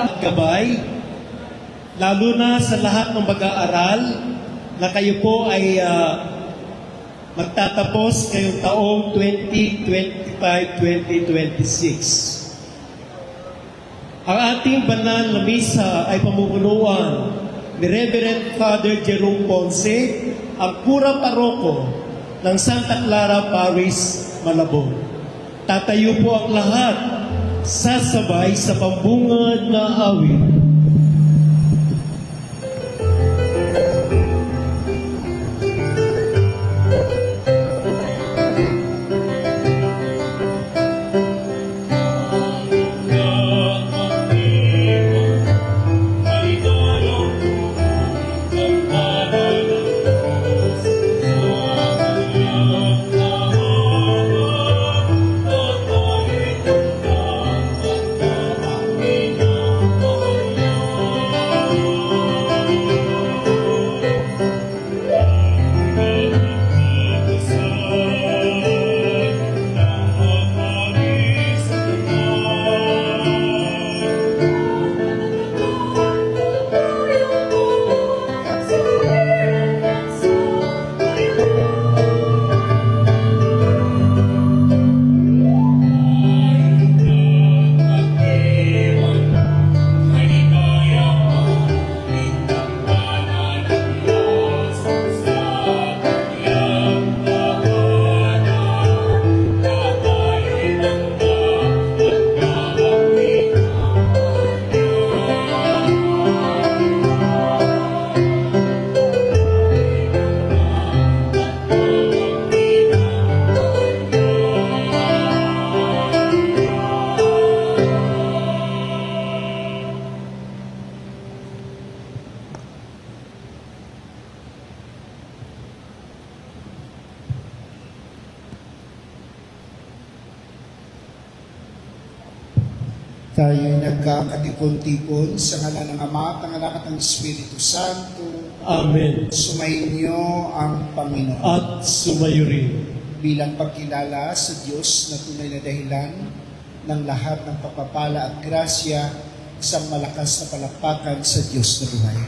at gabay, lalo na sa lahat ng mag-aaral na kayo po ay magtatapos ngayong taong 2025-2026. Ang ating banal na misa ay pamumunuan ni Reverend Father Jerome Ponce, ang Kura Paroko ng Santa Clara Parish, Malabon. Tatayo po ang lahat sasabay sa pambungad na awit. Tayo nagkakatikon-tikon sa ngalan ng Ama at ng Anak at ng Espiritu Santo. Amen. Sumainyo ang Panginoon. At sumayo rin. Bilang pagkilala sa Diyos na tunay na dahilan ng lahat ng pagpapala at grasya, isang malakas na palakpakan sa Diyos na buhay.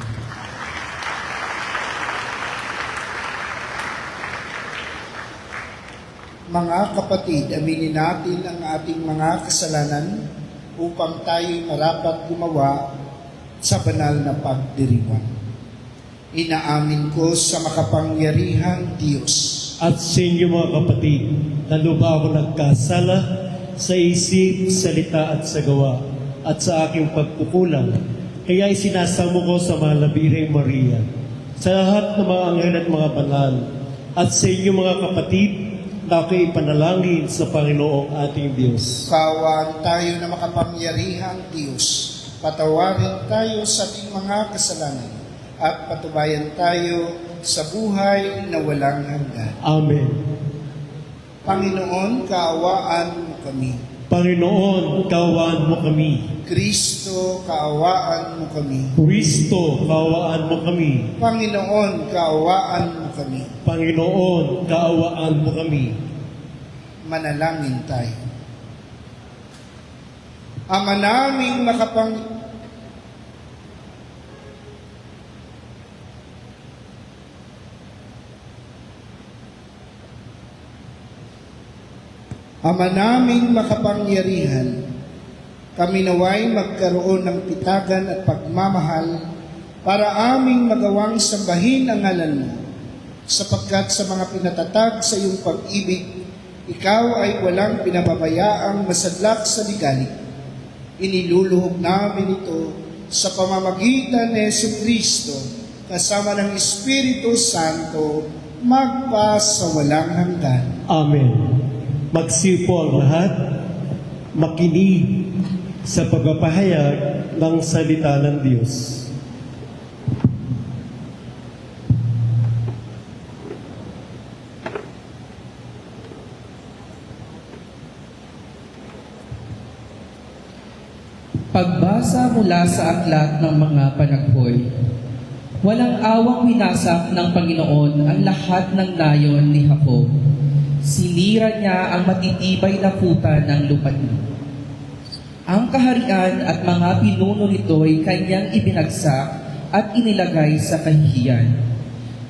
Mga kapatid, aminin natin ang ating mga kasalanan upang tayo'y marapat gumawa sa banal na pagdiriwang. Inaamin ko sa makapangyarihang Diyos At sa inyo mga kapatid, lalo ba ako nagkasala sa isip, salita at sa gawa at sa aking pagkukulang. Kaya isinasamo ko sa mahal na Birheng Maria, sa lahat ng mga anghel at mga banal, at sa inyo mga kapatid, na ako'y ipanalangin sa Panginoong ating Diyos. Kaawaan tayo na makapangyarihang Diyos. Patawarin tayo sa ating mga kasalanan at patubayan tayo sa buhay na walang hanggan. Amen. Panginoon, kaawaan mo kami. Panginoon, kaawaan mo kami. Kristo, kaawaan mo kami. Kristo, kaawaan mo kami. Panginoon, kaawaan mo kami. Panginoon, kaawaan mo kami. Manalangin tayo. Ama naming Ama naming makapangyarihan, kami naway magkaroon ng pitagan at pagmamahal para aming magawang sambahin ang ngalan mo, sapagkat sa mga pinatatag sa iyong pag-ibig, ikaw ay walang pinababayaang masadlak sa ligalig. Iniluluhog namin ito sa pamamagitan ni Jesucristo kasama ng Espiritu Santo magpa sa walang hanggan. Amen. Magsipo ang lahat, makinig sa pagpapahayag ng salita ng Diyos. Pagbasa mula sa aklat ng mga panaghoy. Walang awang winasak ng Panginoon ang lahat ng nayon ni Jacob. Sinira niya ang matitibay na kuta ng lupain. Ang kaharian at mga pinuno nito'y kanyang ibinagsak at inilagay sa kahihiyan.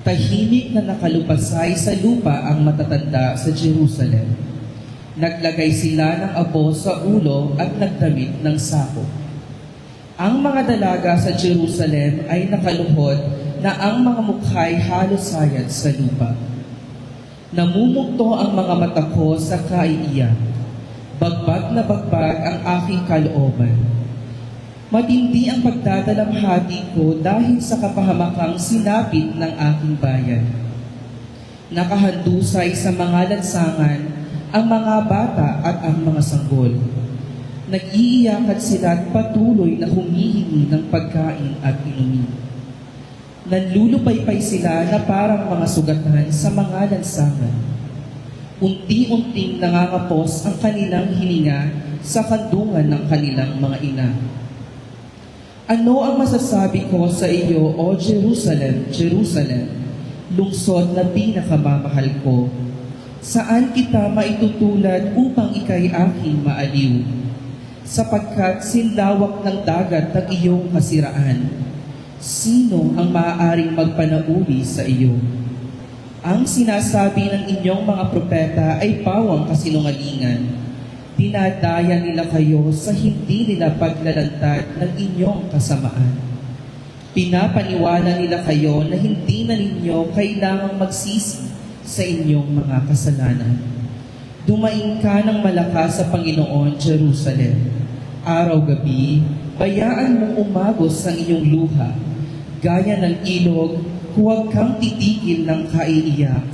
Tahimik na nakalupasay sa lupa ang matatanda sa Jerusalem. Naglagay sila ng abo sa ulo at nagdamit ng sako. Ang mga dalaga sa Jerusalem ay nakaluhod na ang mga mukha'y halos sayad sa lupa. Namumugto ang mga mata ko sa kaiiyak. Bagbag na bagbag ang aking kalooban. Matindi ang pagdadalamhati ko dahil sa kapahamakang sinapit ng aking bayan. Nakahandusay sa mga lansangan ang mga bata at ang mga sanggol. Nag-iiyakan sila at patuloy na humihingi ng pagkain at inumin. Nanlulupaypay sila na parang mga sugatan sa mga lansangan. Unti-unting nangangapos ang kanilang hininga sa kandungan ng kanilang mga ina. Ano ang masasabi ko sa iyo, O Jerusalem, Jerusalem, lungsod na pinakamamahal ko? Saan kita maitutulad upang ika'y aking maaliw? Sapagkat sinlawak ng dagat ng iyong kasiraan, sino ang maaaring magpanauli sa iyo? Ang sinasabi ng inyong mga propeta ay pawang kasinungalingan. Dinadaya nila kayo sa hindi nila paglalantad ng inyong kasamaan. Pinapaniwala nila kayo na hindi na ninyo kailangang magsisi sa inyong mga kasalanan. Dumaing ka ng malakas sa Panginoon, Jerusalem. Araw-gabi, bayaan mong umagos ang iyong luha. Gaya ng ilog, huwag kang titigil ng kaiiyak.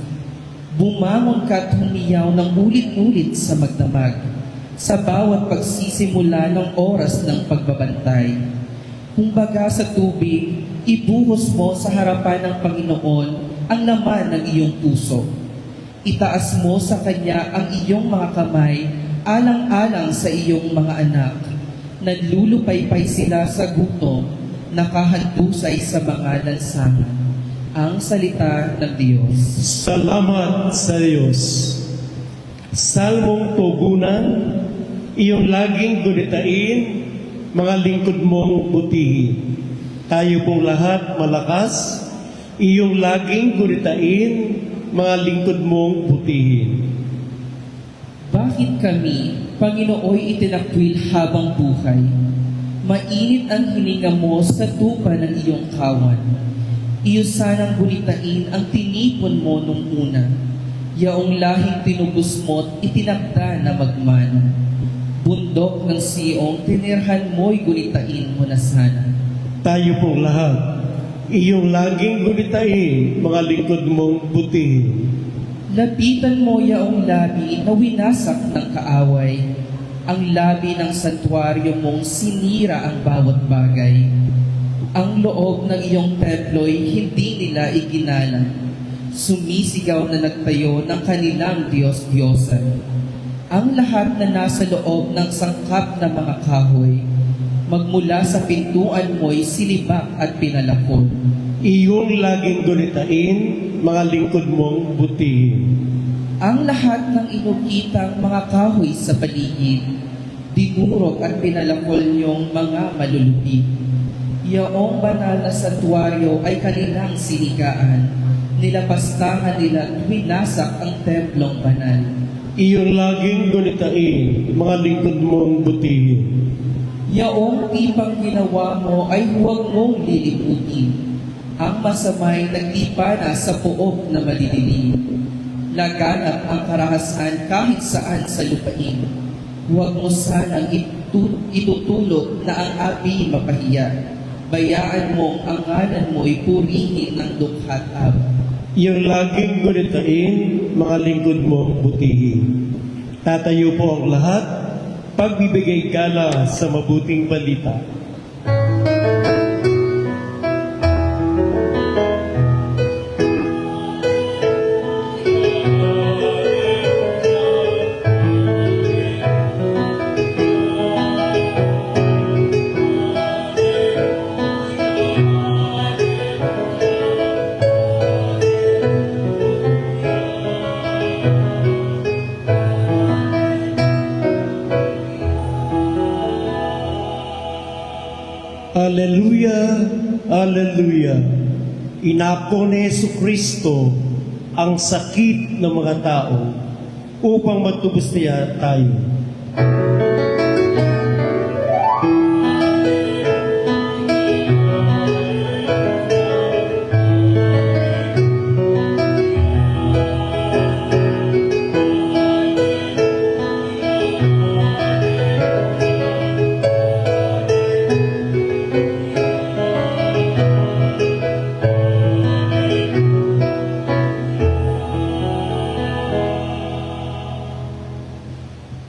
Bumangon ka at humiyaw ng ulit-ulit sa magdamag, sa bawat pagsisimula ng oras ng pagbabantay. Kumbaga sa tubig, ibuhos mo sa harapan ng Panginoon ang laman ng iyong puso. Itaas mo sa Kanya ang iyong mga kamay, alang-alang sa iyong mga anak. Nanlulupaypay sila sa gutom, nakahandusay sa mga lansangan. Ang salita ng Diyos. Salamat sa Diyos. Salmong tugunan, iyong laging gunitain, mga lingkod mong butihin. Tayo pong lahat malakas, iyong laging gunitain, mga lingkod mong butihin. Bakit kami, Panginooy, itinakwil habang buhay? Mainit ang hininga mo sa tupa ng iyong kawan. Iyo sanang gunitain ang tinipon mo nung una. Yaong lahing tinubos mo't itinakda na magmana. Bundok ng Siong, tinirhan mo'y gunitain mo na sana. Tayo pong lahat, iyong laging gunitain, mga lingkod mong butihin. Lapitan mo yaong labi na winasak ng kaaway. Ang labi ng santuaryo mong sinira ang bawat bagay. Ang loob ng iyong templo'y hindi nila iginalang. Sumisigaw na nagtayo ng kanilang Diyos-Diyosan. Ang lahat na nasa loob ng sangkap na mga kahoy, magmula sa pintuan mo'y silibak at pinalakon. Iyong laging gunitain, mga lingkod mong butihin. Ang lahat ng inukitang mga kahoy sa paligid, dinurog at pinalakol niyong mga malulupig. Yaong banal na santuaryo ay kanilang sinigaan. Nilapastangan nila at winasak ang templong banal. Iyong laging gunitain, mga lingkod mong butihin. Yaong tipang ginawa mo ay huwag mong liliputin. Ang masamay nagtipa na sa pook na madidilim. Laganap ang karahasan kahit saan sa lupain. Huwag mo sanang itutulog na ang api mapahiya. Bayaan mo ang ngalan mo'y purihin ng dukhat ab. Iyong laging gunitain, mga lingkod mong butihin. Tatayo po ang lahat, pagbibigay gala sa mabuting balita. Alleluia, Alleluia. Inako ni Jesucristo ang sakit ng mga tao upang matubos niya tayo.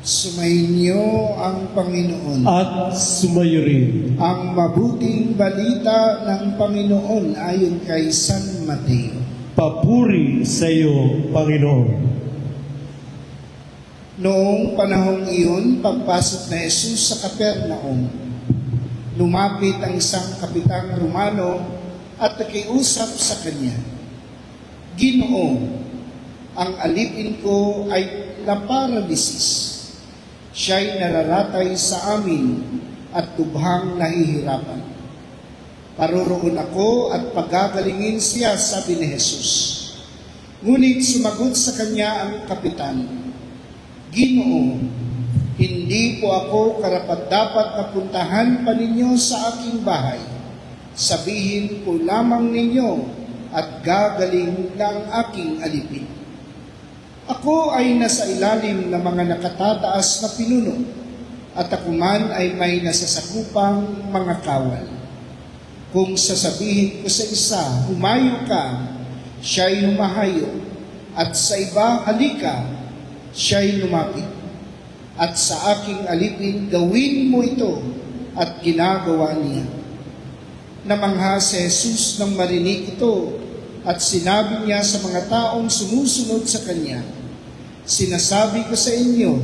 Sumainyo ang Panginoon. At sumayo rin. Ang mabuting balita ng Panginoon ayon kay San Mateo. Papuri sa iyo, Panginoon. Noong panahong iyon, pagpasok na Jesus sa Capernaum, lumapit ang isang kapitang Romano at nakiusap sa kanya, Ginoo, ang alipin ko ay naparalisis. Siya'y nararatay sa amin at tubhang nahihirapan. Paroroon ako at pagagalingin siya, sabi ni Jesus. Ngunit sumagot sa kanya ang kapitan, Ginoo, hindi po ako karapat-dapat na puntahan pa ninyo sa aking bahay. Sabihin ko lamang ninyo at gagaling na ang aking alipin. Ako ay nasa ilalim ng mga nakatataas na pinuno at ako man ay may nasasakupang mga kawal. Kung sasabihin ko sa isa, humayo ka, siya'y humahayo, at sa iba, halika, siya'y lumapit. At sa aking alipin, gawin mo ito, at ginagawa niya. Namangha si Jesus nang marinig ito, at sinabi niya sa mga taong sumusunod sa kanya, sinasabi ko sa inyo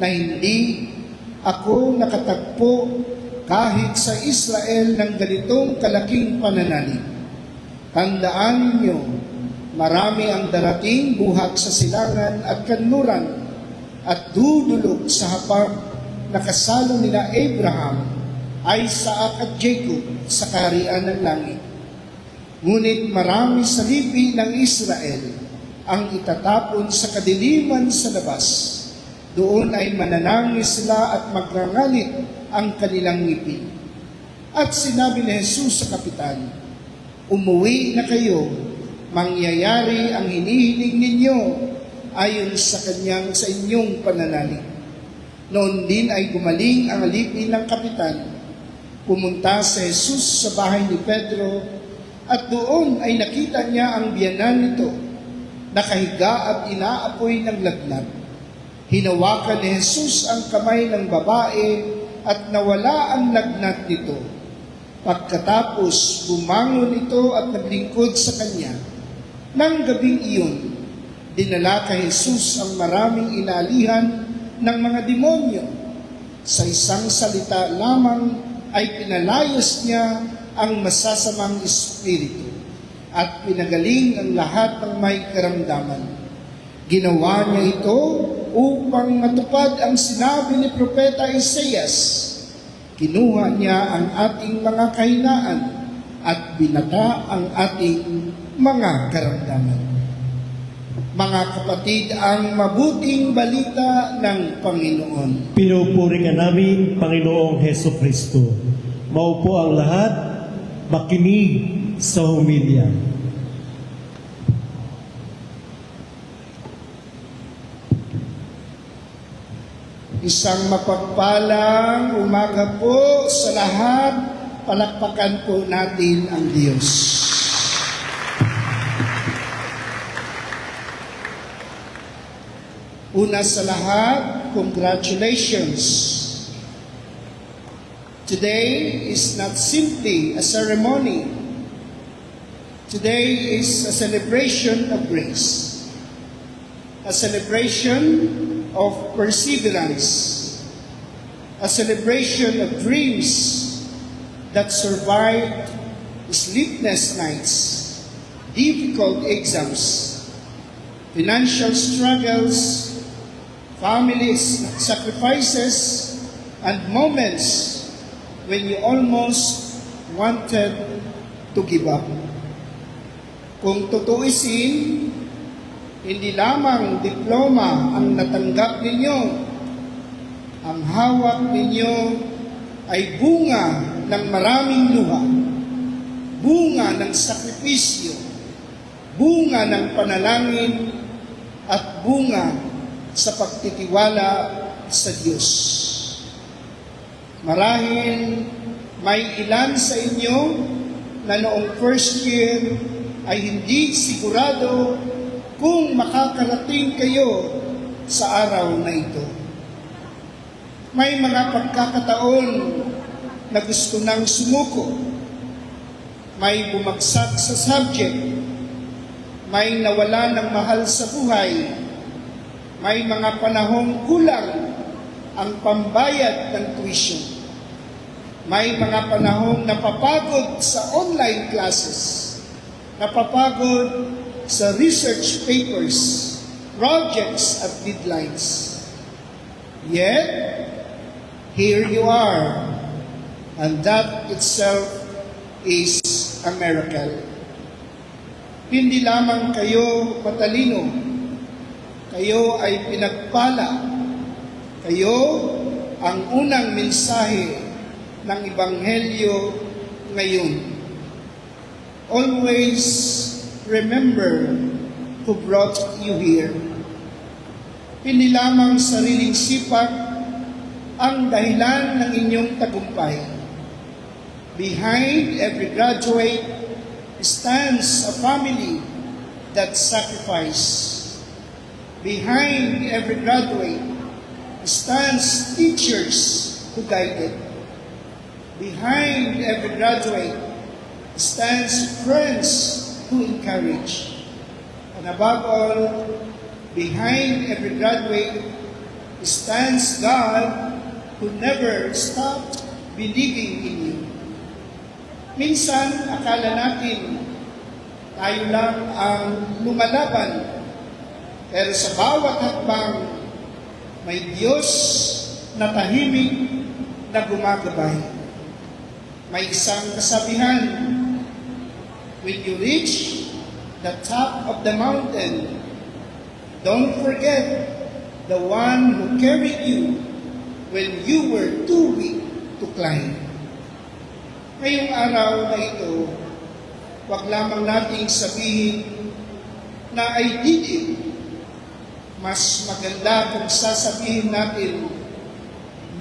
na hindi ako nakatagpo kahit sa Israel ng ganitong kalaking pananalig. Tandaan ninyo, marami ang darating buhat sa silangan at kanluran at dudulog sa hapag na kasalo nila Abraham, Isaac at Jacob sa kaharian ng langit. Ngunit marami sa lipi ng Israel ang itatapon sa kadiliman sa labas. Doon ay mananangis sila at magrangalit ang kanilang ngipin. At sinabi ni Jesus sa kapitan, umuwi na kayo, mangyayari ang hinihiling ninyo ayon sa inyong pananalig. Noon din ay gumaling ang alipin ng kapitan. Pumunta si Jesus sa bahay ni Pedro at doon ay nakita niya ang biyanan nito, nakahiga at inaapoy ng lagnat. Hinawakan ni Jesus ang kamay ng babae at nawala ang lagnat nito. Pagkatapos, bumangon ito at naglingkod sa kanya. Nang gabing iyon, dinala kay Jesus ang maraming inalihan ng mga demonyo. Sa isang salita lamang ay pinalayas niya ang masasamang espiritu at pinagaling ang lahat ng may karamdaman. Ginawa niya ito upang matupad ang sinabi ni Propeta Isaias. Kinuha niya ang ating mga kahinaan at binata ang ating mga karamdaman. Mga kapatid, ang mabuting balita ng Panginoon. Pinupuri ka namin, Panginoong Heso Kristo. Maupo ang lahat, makinig sa homilya. Isang mapagpalang umaga po sa lahat. Palakpakan po natin ang Diyos. Una sa lahat, congratulations. Today is not simply a ceremony. Today is a celebration of grace. A celebration of perseverance. A celebration of dreams that survived sleepless nights, difficult exams, financial struggles, family sacrifices, and moments when you almost wanted to give up. Kung tutuisin, hindi lamang diploma ang natanggap ninyo, ang hawak ninyo ay bunga ng maraming luha, bunga ng sakripisyo, bunga ng panalangin, at bunga sa pagtitiwala sa Diyos. Marahil may ilan sa inyo na noong first year ay hindi sigurado kung makakarating kayo sa araw na ito. May mga pagkakataon na gusto nang sumuko. May bumagsak sa subject. May nawala ng mahal sa buhay. May mga panahong kulang ang pambayad ng tuition. May mga panahong napapagod sa online classes. Napapagod sa research papers, projects at deadlines. Yet, here you are, and that itself is a miracle. Hindi lamang kayo matalino, kayo ay pinagpala, kayo ang unang mensahe ng Ebanghelyo ngayon. Always remember who brought you here. Hindi lamang sariling sipag ang dahilan ng inyong tagumpay. Behind every graduate stands a family that sacrificed. Behind every graduate stands teachers who guided. Behind every graduate stands friends who encourage. And above all, behind every graduate stands God who never stopped believing in you. Minsan, akala natin tayo lang ang lumalaban. Pero sa bawat hakbang, may Diyos na tahimik na gumagabay. May isang kasabihan, when you reach the top of the mountain, don't forget the one who carried you when you were too weak to climb. Ngayong araw na ito, wag lamang nating sabihin na I did it. Mas maganda kung sasabihin natin,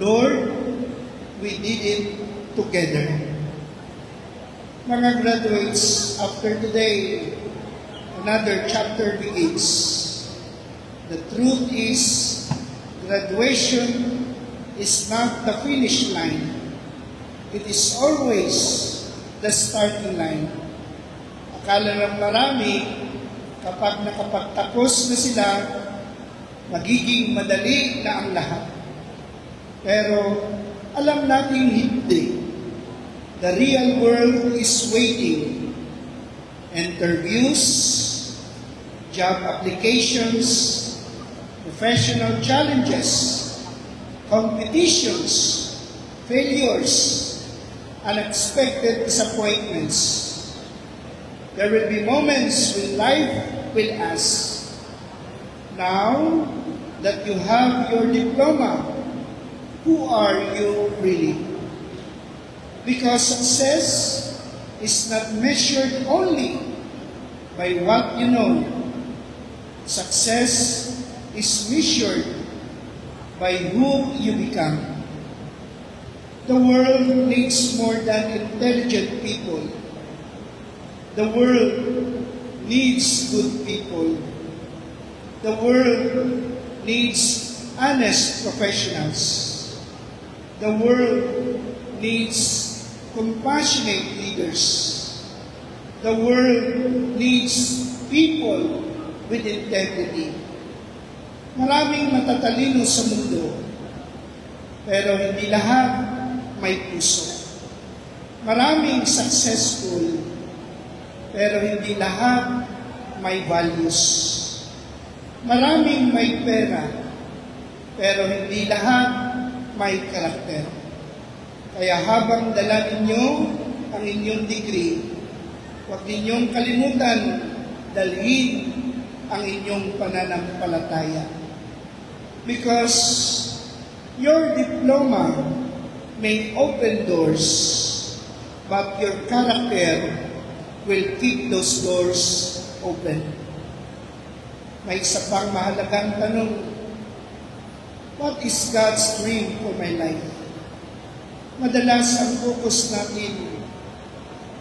Lord, we did it together. Mga graduates, after today, another chapter begins. The truth is, graduation is not the finish line. It is always the starting line. Akala ng marami, kapag nakapagtapos na sila, magiging madali na ang lahat. Pero alam natin hindi. The real world is waiting. Interviews, job applications, professional challenges, competitions, failures, unexpected disappointments. There will be moments when life will ask, now that you have your diploma, who are you really? Because success is not measured only by what you know. Success is measured by who you become. The world needs more than intelligent people. The world needs good people. The world needs honest professionals. The world needs compassionate leaders. The world needs people with integrity. Maraming matatalino sa mundo, pero hindi lahat may puso. Maraming successful, pero hindi lahat may values. Maraming may pera, pero hindi lahat may karakter. Kaya habang dala ninyo ang inyong degree, huwag ninyong kalimutan dalhin ang inyong pananampalataya. Because your diploma may open doors, but your character will keep those doors open. May isa pang mahalagang tanong, what is God's dream for my life? Madalas ang focus natin,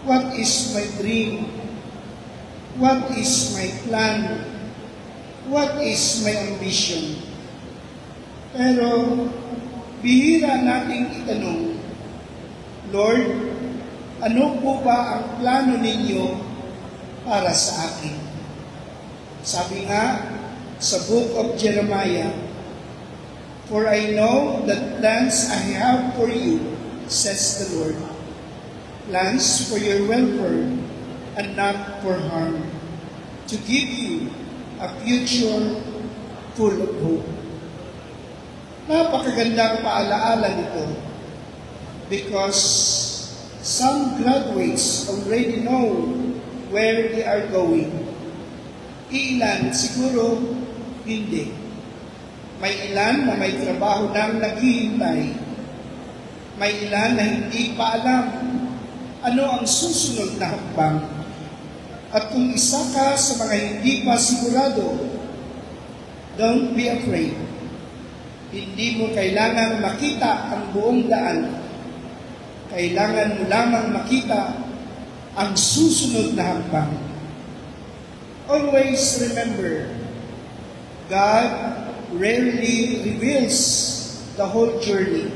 what is my dream? What is my plan? What is my ambition? Pero, bihira nating itanong, Lord, ano po ba ang plano ninyo para sa akin? Sabi nga sa book of Jeremiah, for I know the plans I have for you, says the Lord, plans for your welfare and not for harm, to give you a future full of hope. Napakagandang paalaala nito because some graduates already know where they are going. Ilan siguro hindi. May ilan na may trabaho nang naghihintay. May ilan na hindi pa alam ano ang susunod na hakbang. At kung isa ka sa mga hindi pa sigurado, don't be afraid. Hindi mo kailangang makita ang buong daan. Kailangan mo lamang makita ang susunod na hakbang. Always remember, God rarely reveals the whole journey.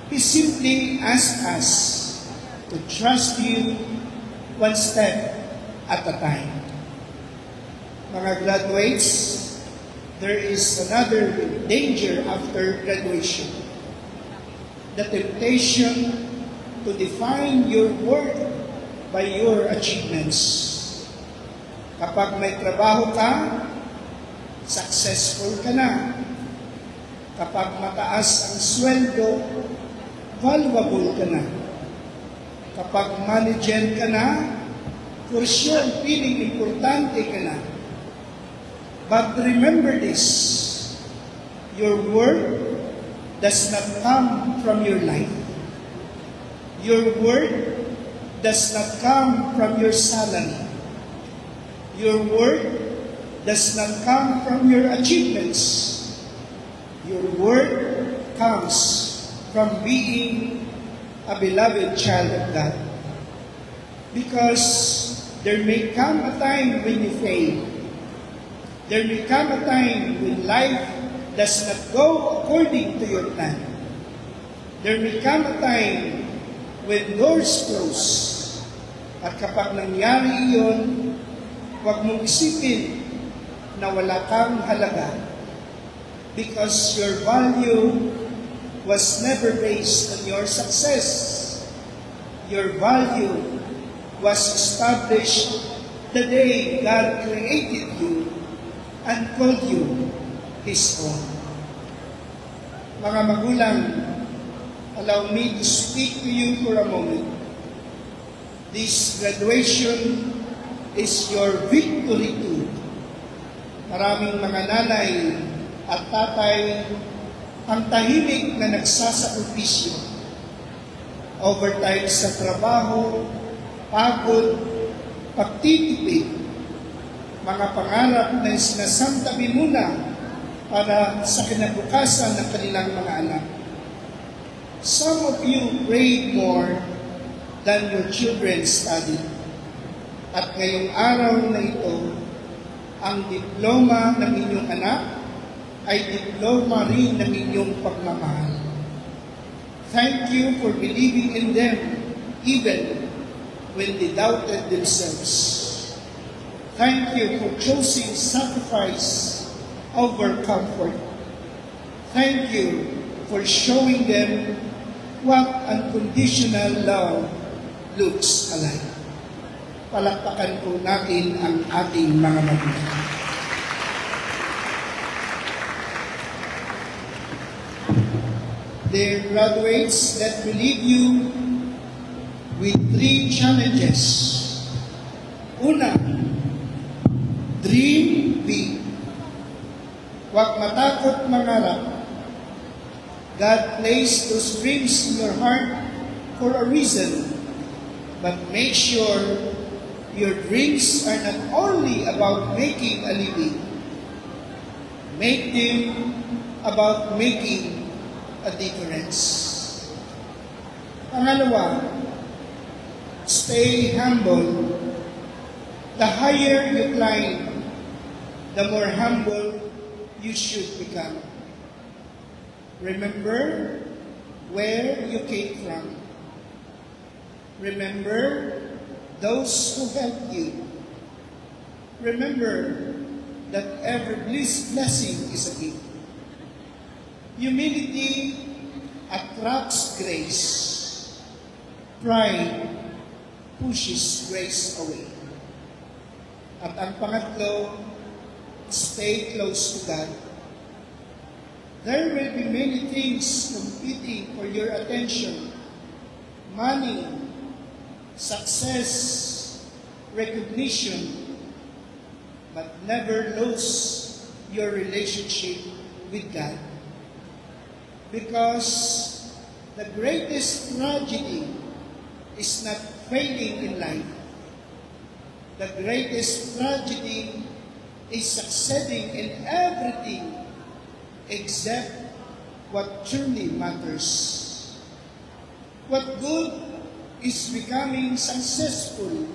He simply asks us to trust Him one step at a time. Mga graduates, there is another danger after graduation. The temptation to define your worth by your achievements. Kapag may trabaho ka, successful ka na. Kapag mataas ang sweldo, valuable ka na. Kapag manager ka na, for sure, feeling importante ka na. But remember this, your worth does not come from your life. Your worth does not come from your salary. Your worth does not come from your achievements. Your worth comes from being a beloved child of God. Because there may come a time when you fail. There may come a time when life does not go according to your plan. There may come a time when doors close. At kapag nangyari iyon, huwag mong isipin na wala kang halaga. Because your value was never based on your success. Your value was established the day God created you and called you His own. Mga magulang, allow me to speak to you for a moment. This graduation is your victory too. Maraming mga nanay at tatay ang tahimik na nagsasakripisyo. Overtime sa trabaho, pagod, pagtitipid, mga pangarap na sinasantabi muna para sa kinabukasan ng kanilang mga anak. Some of you prayed more than your children studied. At ngayong araw na ito, ang diploma ng inyong anak ay diploma rin ng inyong pagmamahal. Thank you for believing in them even when they doubted themselves. Thank you for choosing sacrifice over comfort. Thank you for showing them what unconditional love looks like. Palakpakan po natin ang ating mga magulang. Dear graduates, let me leave you with 3 challenges. Una, dream big. Huwag matakot mangarap. God placed those dreams in your heart for a reason. But make sure your dreams are not only about making a living. Make them about making a difference. Pangalawa, stay humble. The higher you climb, the more humble you should become. Remember where you came from. Remember those who helped you. Remember that every blessing is a gift. Humility attracts grace. Pride pushes grace away. At ang pangatlo, stay close to God. There will be many things competing for your attention. Money, success, recognition, but never lose your relationship with God. Because the greatest tragedy is not failing in life. The greatest tragedy is succeeding in everything except what truly matters. What good is becoming successful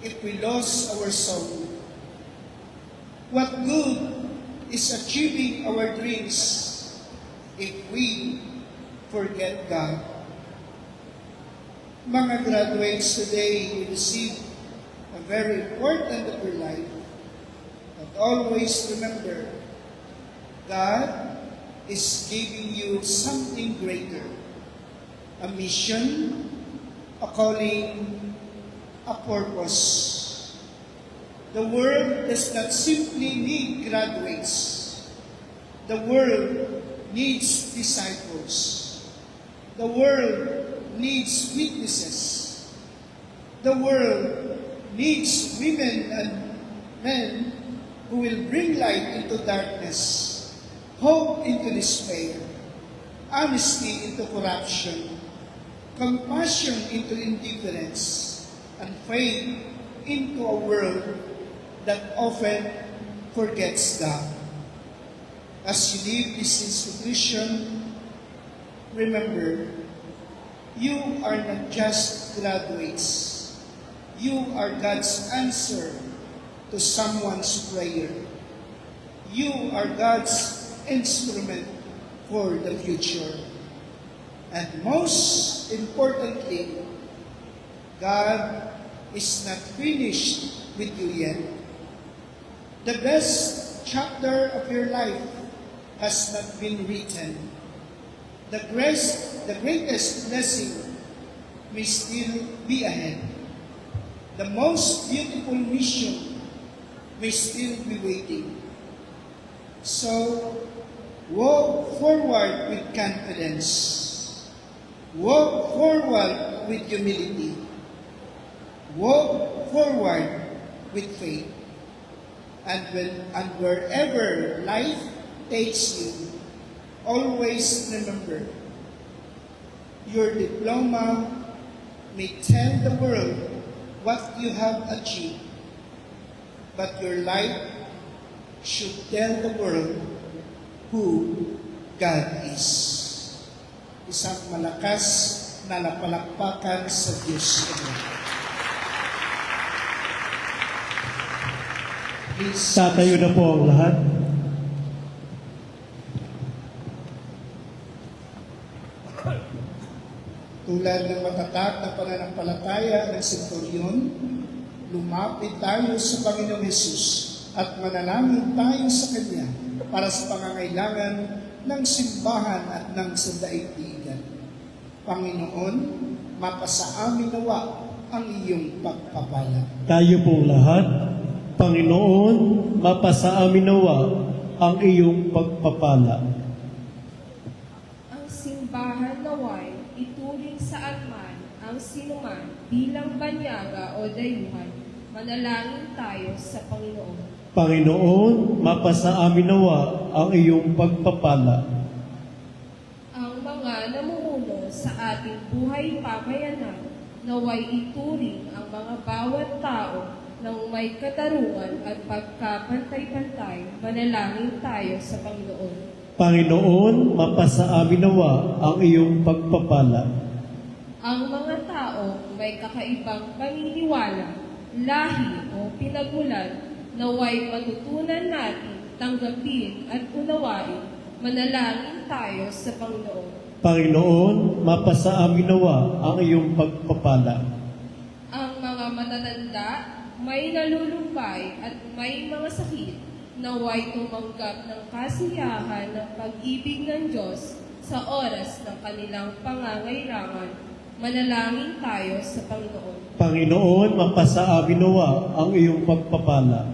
if we lose our soul? What good is achieving our dreams if we forget God? Mga graduates, today you receive a very important of your life. But always remember, God is giving you something greater. A mission, a calling, a purpose. The world does not simply need graduates. The world needs disciples. The world needs witnesses. The world needs women and men who will bring light into darkness, hope into despair, honesty into corruption, compassion into indifference, and faith into a world that often forgets God. As you leave this institution, remember, you are not just graduates. You are God's answer to someone's prayer. You are God's instrument for the future. And most importantly, God is not finished with you yet. The best chapter of your life has not been written. The greatest blessing may still be ahead. The most beautiful mission may still be waiting. So, walk forward with confidence. Walk forward with humility. Walk forward with faith. And wherever life takes you, always remember, your diploma may tell the world what you have achieved, but your life should tell the world who God is. Isang malakas na napalakpakan sa Diyos. Please, Tatayo na po ang lahat. tulad ng matatag na pananampalataya ng senturyon, lumapit tayo sa Panginoong Hesus at manalangin tayo sa Kanya para sa pangangailangan ng simbahan at ng sandaigdigan. Panginoon, mapasa amin nawa ang iyong pagpapala. Tayo pong lahat, Panginoon, mapasa amin nawa ang iyong pagpapala. Ang simbahan sinuman bilang banyaga o dayuhan, manalangin tayo sa Panginoon. Panginoon, mapasa amin nawa ang iyong pagpapala. Ang mga namumuno sa ating buhay pamayanan, naway ituring ang mga bawat tao ng may katarungan at pagkapantay-pantay, manalangin tayo sa Panginoon. Panginoon, mapasa amin nawa ang iyong pagpapala. Ang mga tao may kakaibang paniniwala, lahi o pinagmulan, naway matutunan natin, tanggapin at unawain, manalangin tayo sa Panginoon. Panginoon, mapasa amin nawa ang iyong pagpapala. Ang mga matatanda, may nalulumbay at may mga sakit, naway tumanggap ng kasiyahan ng pag-ibig ng Diyos sa oras ng kanilang pangangailangan. Manalangin tayo sa Panginoon. Panginoon, mapasa amin nawa ang iyong pagpapala.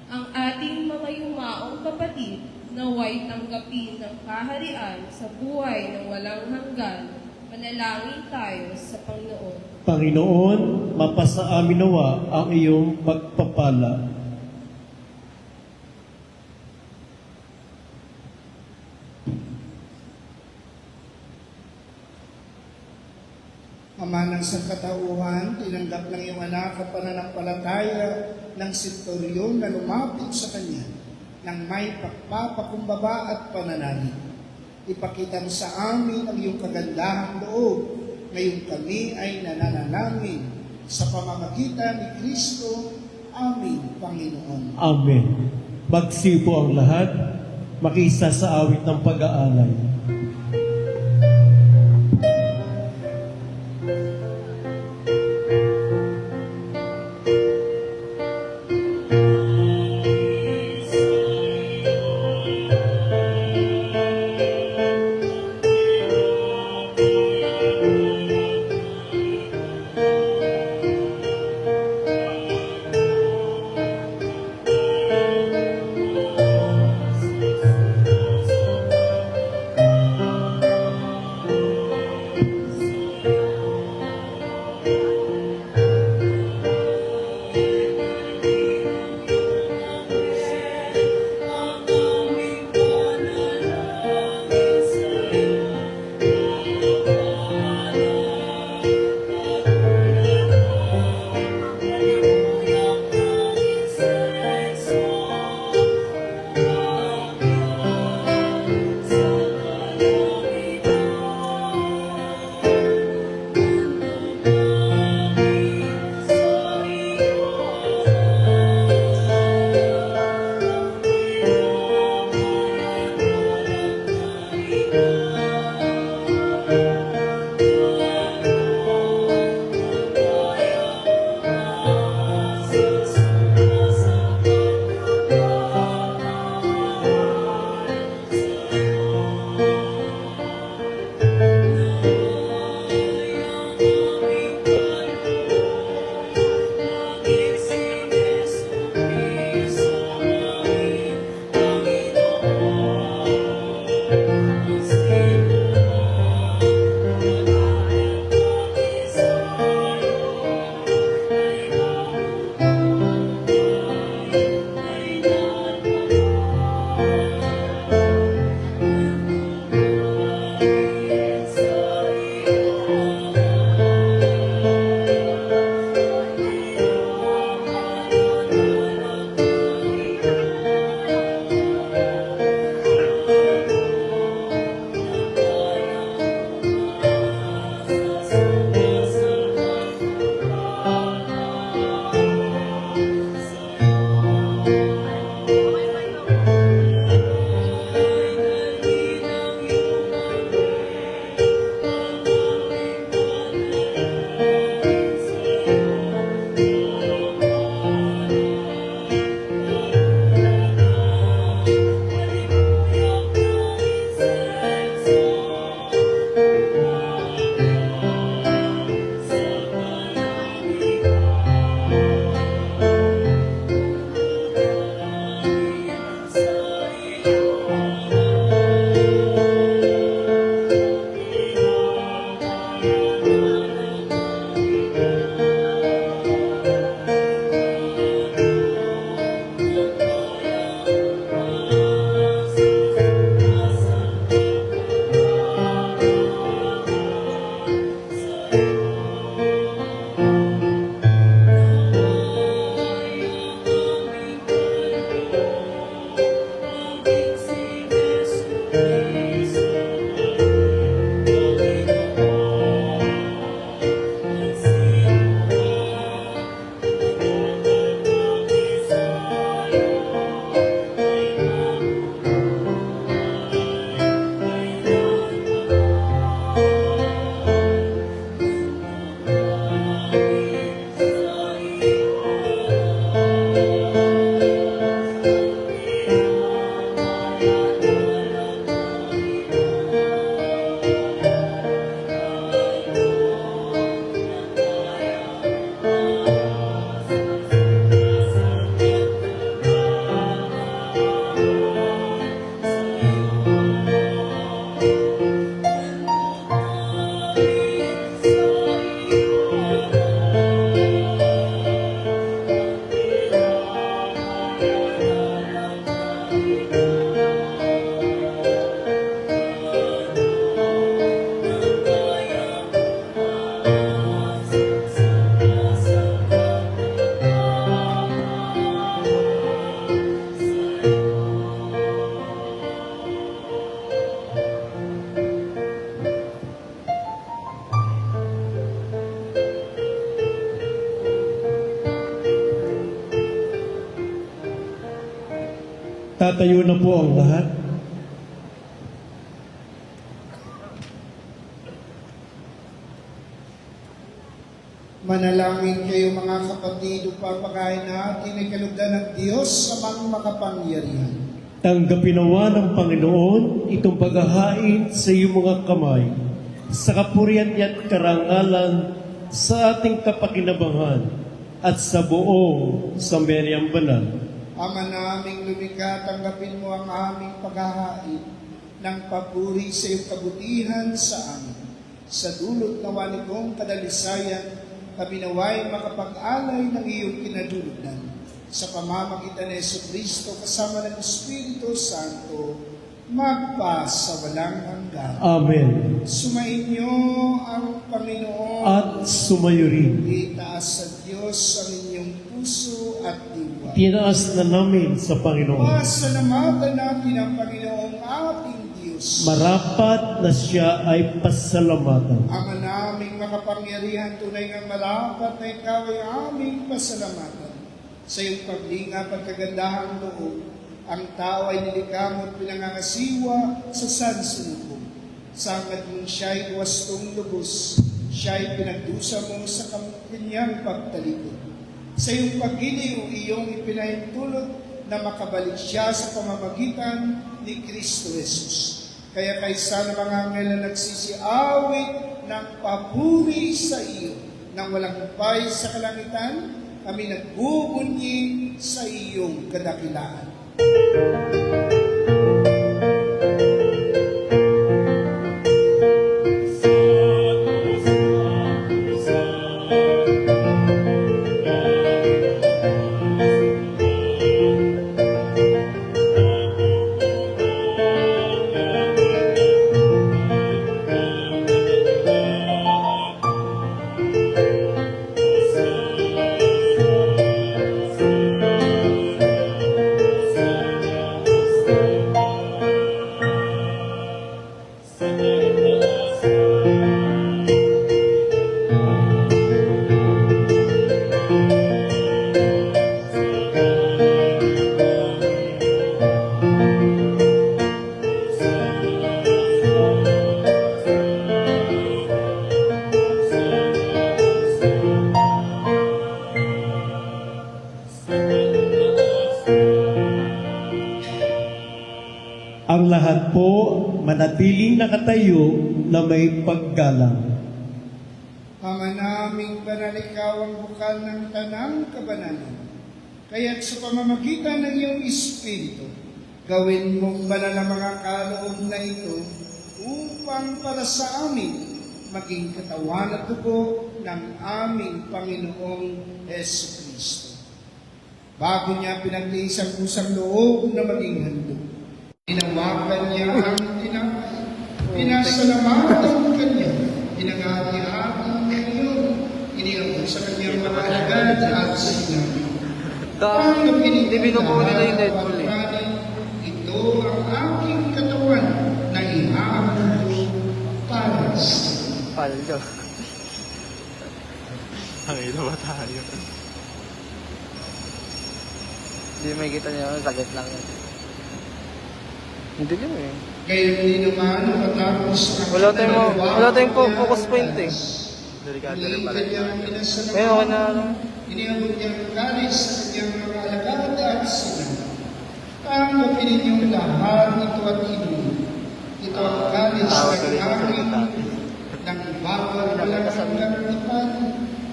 Ang ating mga yumaong kapatid, naway tanggapin ng kaharian sa buhay ng walang hanggan. Manalangin tayo sa Panginoon. Panginoon, mapasa amin nawa ang iyong pagpapala. Ama ng sangkatauhan, tinanggap ng iyong anak ang pananampalataya ng senturyon na lumapit sa kanya ng may pagpapakumbaba at pananalig. Ipakita mo sa amin ang iyong kagandahang loob. Ngayon kami ay nananalangin sa pamamagitan ni Kristo, aming Panginoon. Amen. Magsipo ang lahat, makisa sa awit ng pag-aalay. Tatayo na po ang lahat. Manalangin kayo mga kapatid upang pagkain natin ay kalugdan ng Diyos sa mga makapangyarihan. Tanggapin nawa ng Panginoon itong paghahain sa iyong mga kamay, sa kapurihan niya at karangalan sa ating kapakinabangan at sa buong sambayanang banal. Ama naming lumikha, tanggapin mo ang aming paghahain ng papuri sa iyong kabutihan sa amin. Sa dulot na waligong kadalisayan, kami naway makapag-alay ng iyong kinadulutan. Sa pamamagitan ni Jesucristo kasama ng Espiritu Santo, magpasawalang hanggan. Amen. Sumainyo ang Panginoon At sumayo rin. itaas sa Diyos ang inyong puso at diwa. Tinaas na namin sa Panginoon. Pasalamatan natin ang Panginoong ating Diyos. Marapat na siya ay pasalamatan. Ama naming makapangyarihan, tunay nga marapat na ikaw ay aming pasalamatan. Sa iyong paglinga, pagkagandahang loob, ang tao ay nilikha mo at pinangangasiwa sa sansunukong. Sangad mong siya'y wastong lubos, siya'y pinagdusa mo sa kanyang pagtalikod. Sa iyong pagiliw, iyong ipinahintulot na makabalik siya sa pamamagitan ni Kristo Jesus. Kaya kaysa ng mga anghel na nagsisiawit ng papuri sa iyo, nang walang hupay sa kalangitan, kami nagbubunyi sa iyong kadakilaan. Ang lahat po manatiling nakatayo na may paggalang. Ama naming banal, ikaw ang bukal ng tanang kabanalan. Kaya't sa pamamagitan ng iyong Espiritu, gawin mong banal ang mga kaloob na ito upang para sa amin maging katawan at dugo ng aming Panginoong Jesucristo. Bago niya pinagtiis ang kusang loob na maging handog, tinawagan niya ang tinapay, pinasalamatan kanya, pinangati-hati niya yun, iniabot sa kanyang mga agad at sinabi, Hindi binubuo nila yung Deadpool eh. ito ang aking katawan na ihahandog para sa Paldo. Ang ina ba tayo? Hindi may kita niya, saglit lang yan. Hindi yun eh. Kaya hindi naman matapos ang Wala tayong focus point eh. Delikado rin pala. Eh, okay na lang. Iniabot niya ang kalis sa kanyang mga alagad at sinabi, tanggapin ninyong lahat ito at inumin. Ito ang kalis ng aking ng bawal walang hanggang tipan.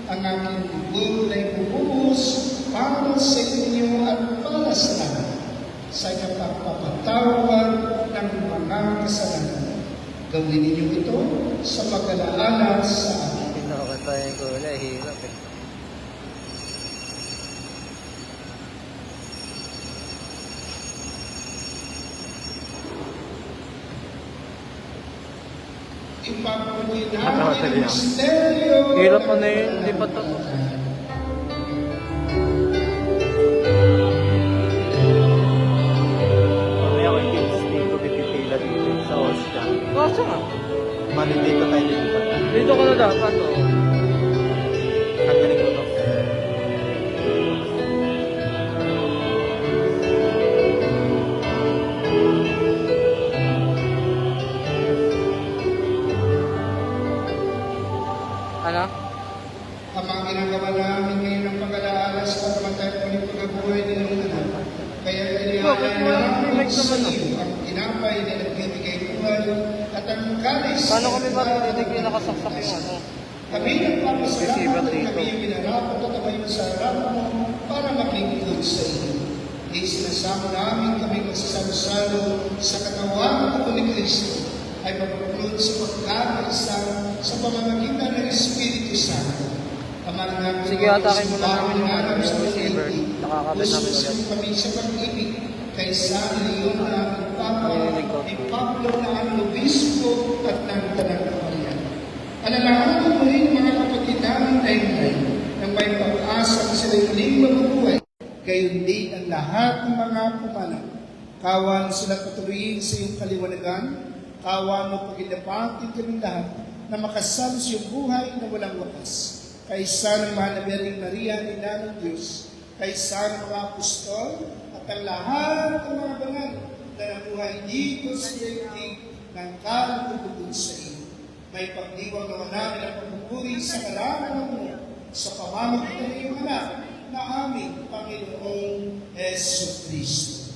Ang aking dugo na ibubuhos para sa inyo at para sa lahat sa kapagpapatawad ng mga kasalanan. Gawin ninyo ito sa pag-alaala sa akin. Pinakatayin ko wala, hirap eh. Ipagpunyi natin ang misteryo. Hirap pa na yun, hindi pa tapos. Mamaya ko yung dito, pipipila dito sa Oscar. Kaso nga. Malilito tayo dito. Dito ka na dapat oh. Ang galing ko to. mga ginagawa namin ngayon ng pag-alaala sa kamatay at muling pagkabuhay ng iyong anak. Kaya iniaalay namin sa iyo ang tinapay na nagbibigay buhay at ang kalis. Paano kami maririnig yung nakasaksak yung ano? Kami nagpapasalamat at kami yung minarapat at abay sa harapan mo para maglingkod sa iyo. Di sinasama namin kami magsasalo-salo sa katawan at ni Kristo ay mapupunod sa pagkakaisa sa pamamagitan ng Espiritu Santo. Amahan namin Sige, atakin mo na namin yung ano, yung receiver. Nakakabit namin ulit. Usus kami sa pag-ibig kaysa Leon na ang Papa, ni Pablo na ang Obispo at ng Tanang Kaparian. Alalahanin mo rin mga kapatid namin tayo nang may pag-asang sila'y muling mabubuhay. Gayon din ang lahat ng mga pumanak. Kawan sila patuloyin sa iyong kaliwanagan. Kawan mo paginapatin kaming lahat na makasalo sa iyong buhay na walang wakas. Kaysa ng mahal na Birheng Maria, Ina ng Diyos, kaysa ng mga apostol, at ang lahat ng mga banal na nabuhay dito sa iyong ng kalugod sa iyo. May pagdiwang naman namin ang pagpupuri sa karangan mo sa pamamagitan ng iyong anak na aming Panginoong Yesu Kristo.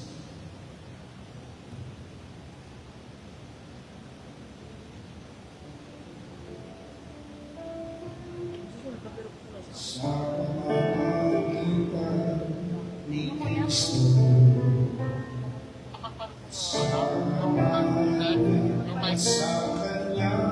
Sa pamamagitan ni Kristo, sa pamamagitan sa Kanyang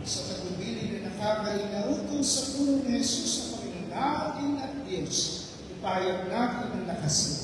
sa tagubilin na nakakainautos sa puno ni Jesus sa Panginoon natin at Diyos, ipahayag natin ang lakas mo.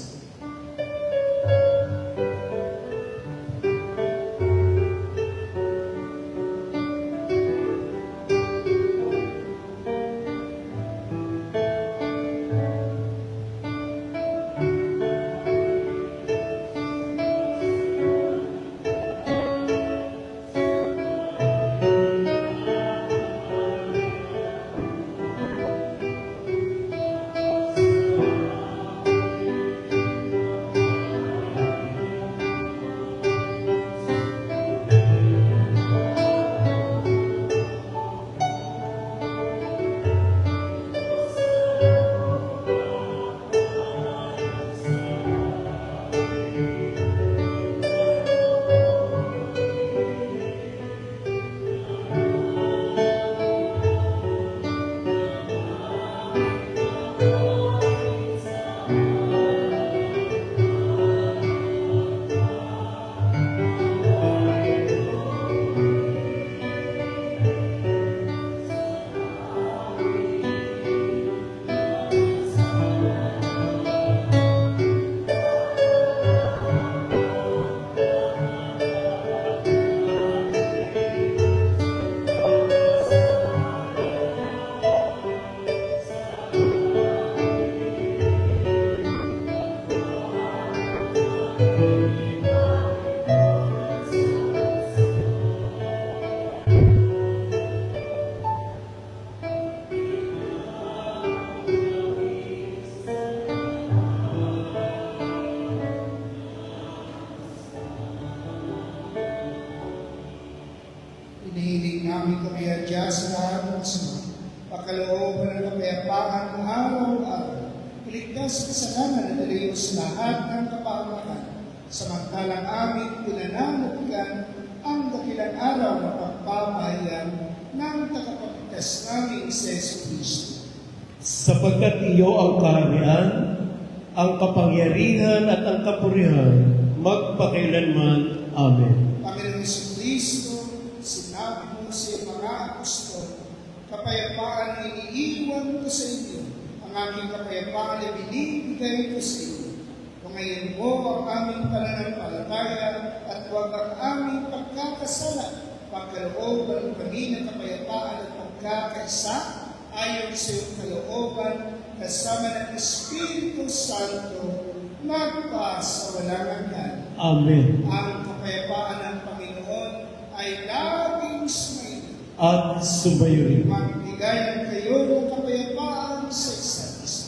Hinihiling namin kapayadya sa lahat ng sama, pakalooban ng kapayapaan araw-araw, iligtas sa kasalanan at daliw sa lahat ng kapahamakan, samantalang aming pinananabigan ang dakilang araw na pagpapahayag ng tagapagligtas namin sa Jesucristo. Sapagkat iyo ang kaharian, ang kapangyarihan at ang kapurihan, magpakailanman. Amen. Panginoong Jesucristo, sinabi mo sa mga apostol, kapayapaan ang iniiwan ko sa inyo, ang aking kapayapaan ay binibigay ko sa inyo. Ngayon mo ang aming pananampalataya at huwag ang aming pagkakasala. Pagkalooban kami ng kapayapaan at pagkakaisa ayon sa iyong kalooban kasama ng Espiritu Santo magpasawalang hanggan. Amen. Ang kapayapaan ng Panginoon ay laging sumayin. At sumayo rin. Magbigayan kayo ng kapayapaan sa isa't isa.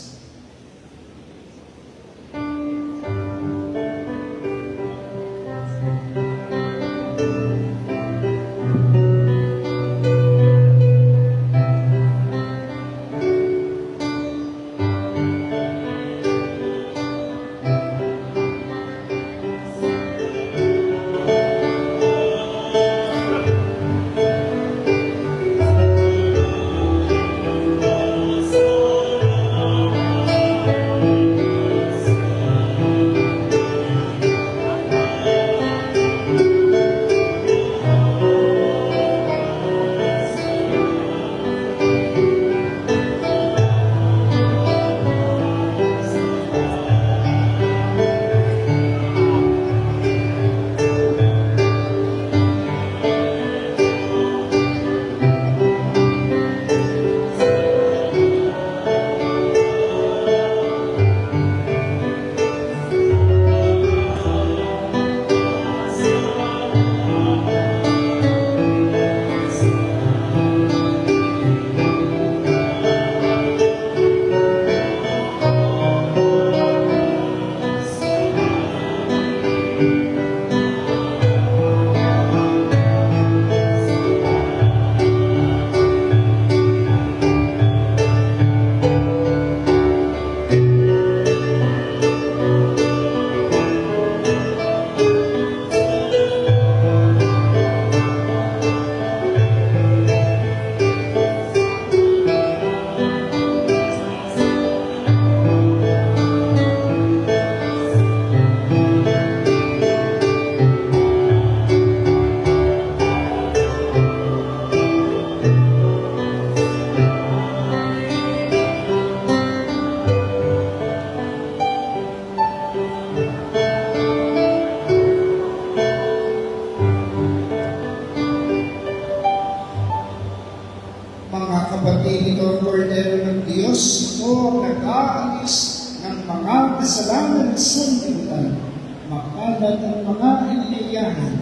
Mga kapatid, ito ang Kordero ng Diyos, ito ang nag-aalis ng mga kasalanan sa sanlibutan, makalat ang mga iniyahan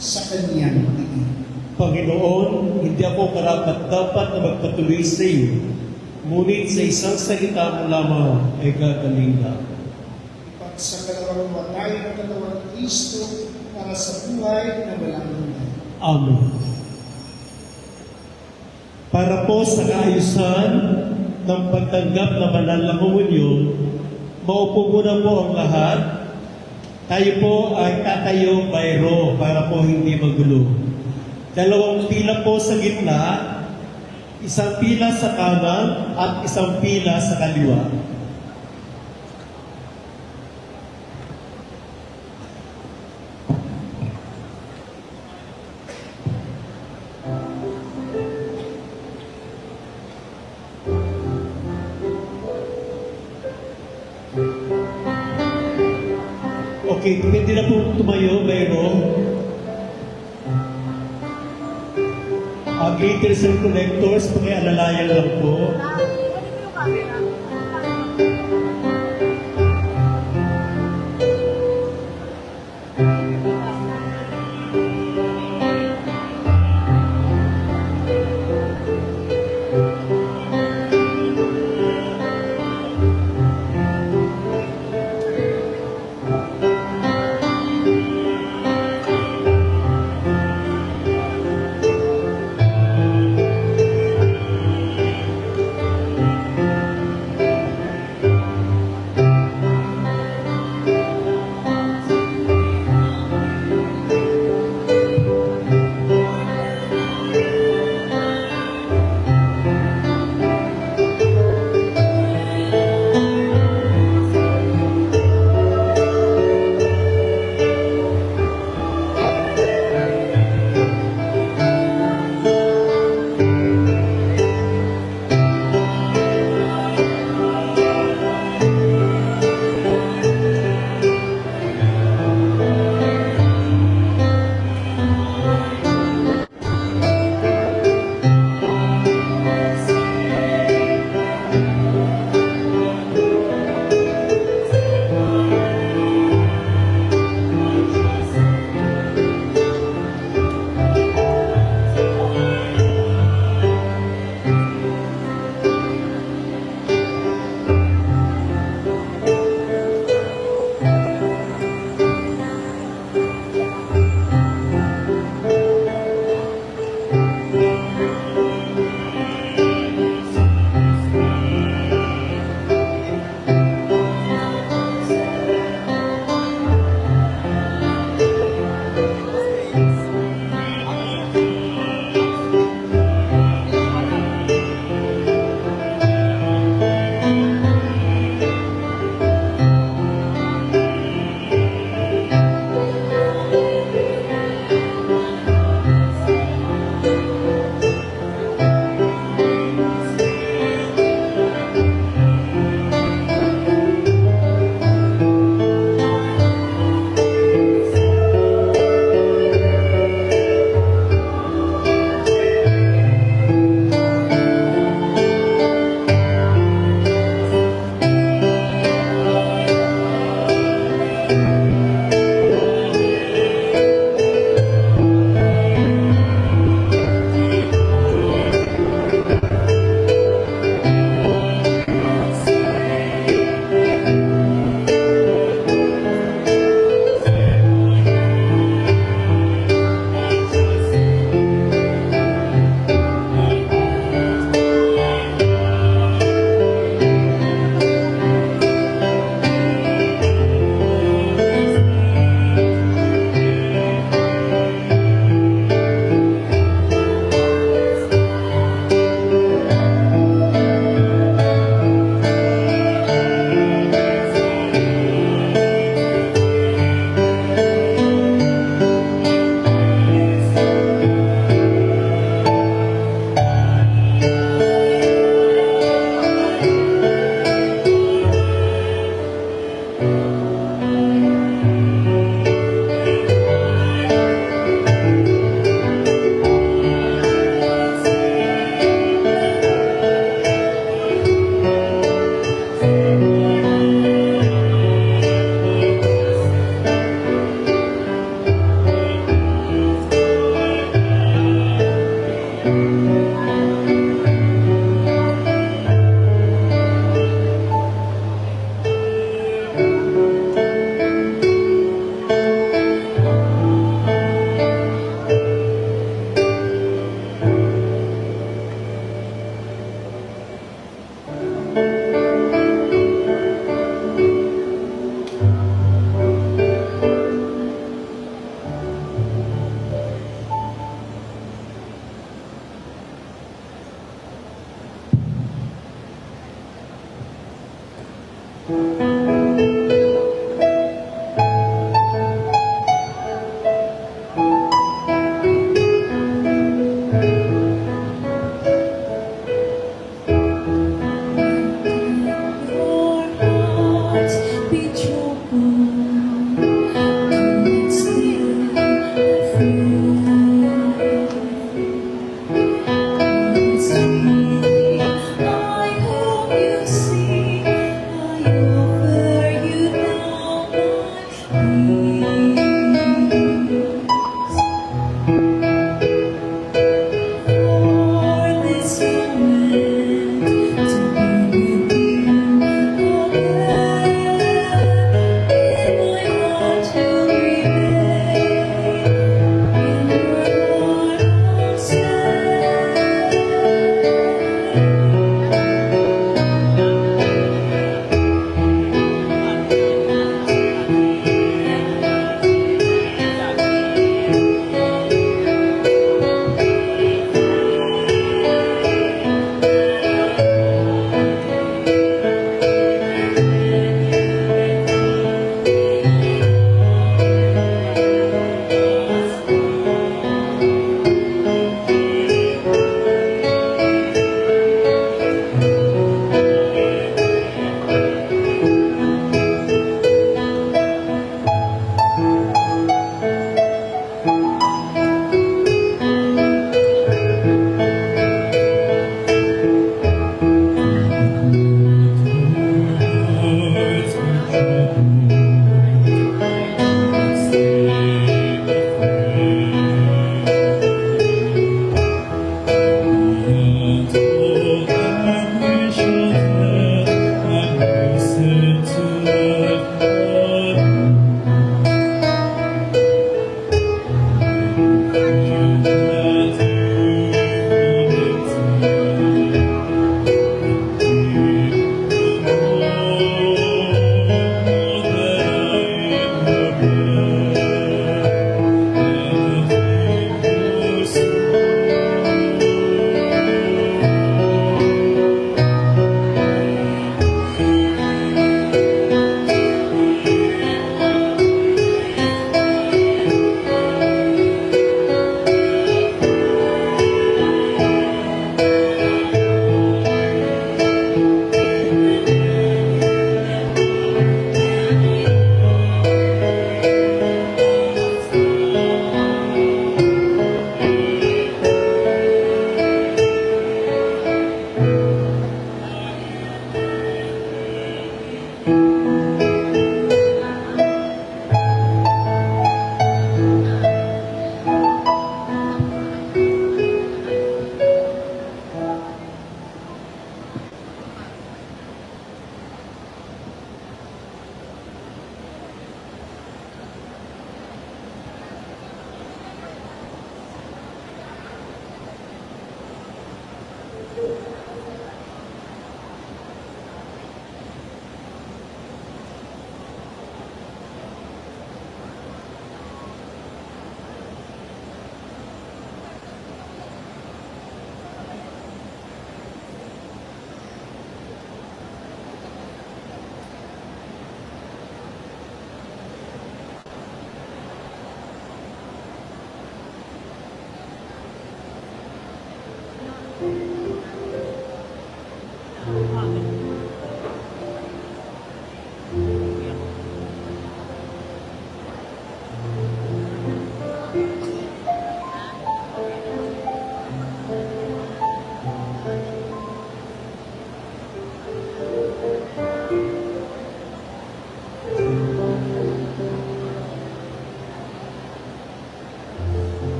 sa kaniyang tingin. Panginoon, hindi ako karapat-dapat na magpatuloy sa iyo, ngunit sa isang salita mo lamang ay gagaling na. Pag sa kalawang watay ng katawan ng Kristo para sa buhay na walang hanggan. Amen. Para po sa kaayusan ng pagtanggap na banal na komunyon, maupo muna po ang lahat. Tayo po ay tatayo by row para po hindi magulo. 2 pila po sa gitna, isang pila sa kanan at isang pila sa kaliwa. Okay, pwede na po tumayo, mayroon. Glitters and collectors, pakialalayan lang po.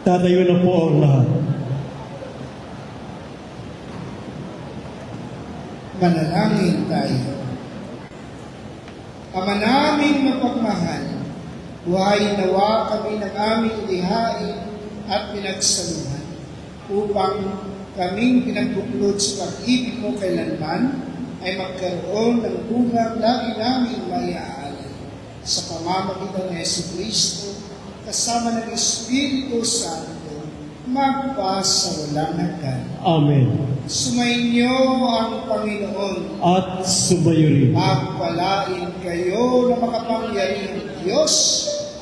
Tatayo na po ang lahat. Manalangin tayo. Ama naming mapagmahal, buhayin nawa kami ng aming lihain at pinagsaluhan upang kaming pinagbuklod sa pag-ibig mo kailanman ay magkaroon ng bungang lagi naming maiaalay sa pamamagitan ni Jesucristo kasama ng Espiritu Santo magpa sa walang hanggan. Amen. Sumainyo ang Panginoon. At sumayo rin. Magpalain kayo na makapangyarihang Diyos,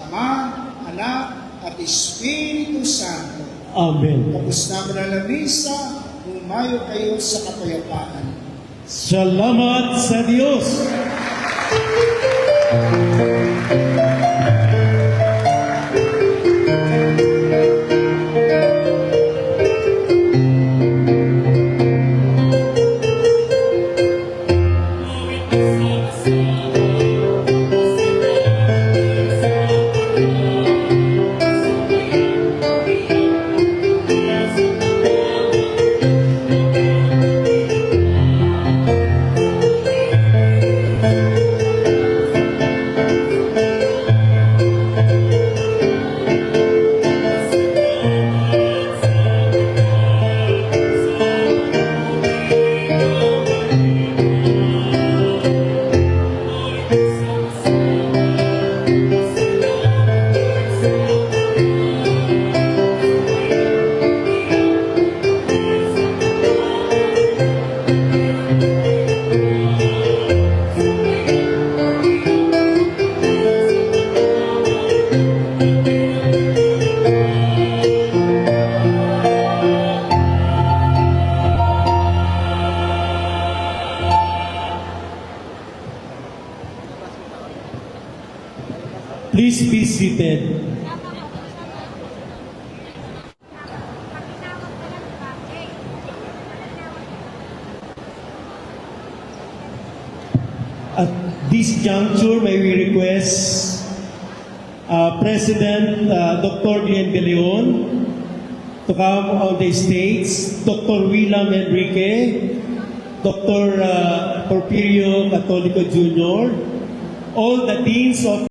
Ama, Anak, at Espiritu Santo. Amen. Tapos naman ang lamisa, humayo kayo sa kapayapaan. Salamat sa Diyos. Please be seated. At this juncture, may we request President Dr. Glenn De Leon to come on the stage, Dr. William Enrique, Dr. Porfirio Catolico Jr., all the deans of